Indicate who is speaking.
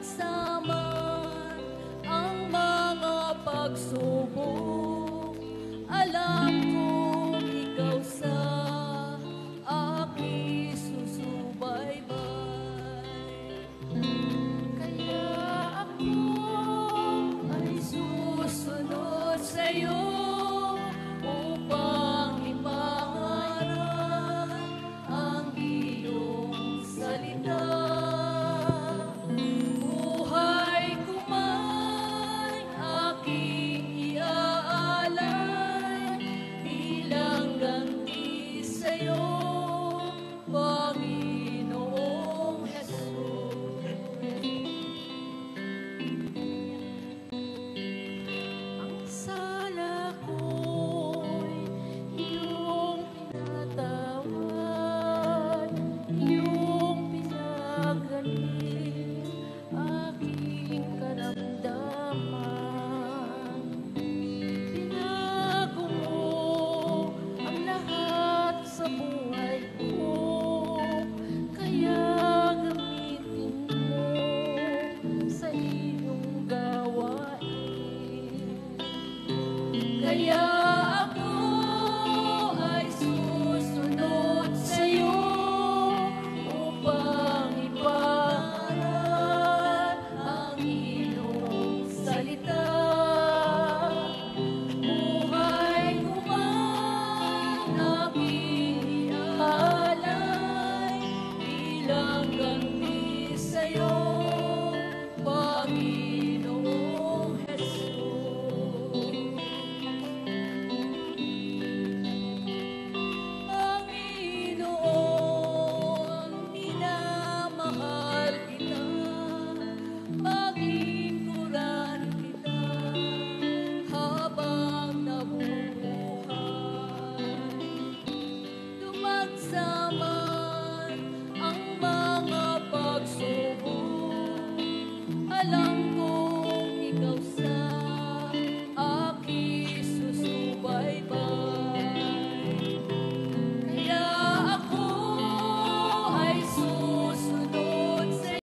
Speaker 1: pagsama ang mga pagsubok. Alam kong ikaw sa aking susubaybay. Kaya ako ay susunod sa'yo upang ipangaral ang iyong salita. Buhay ko man aking iaalay bilang ganti sa'yo, Panginoong Hesus. Ang sala ko'y iyong pinatawad, iyong pinagaling aking karamdaman. Binago mo ang lahat sa buhay ko, kaya gamitin mo sa iyong gawain. Kaya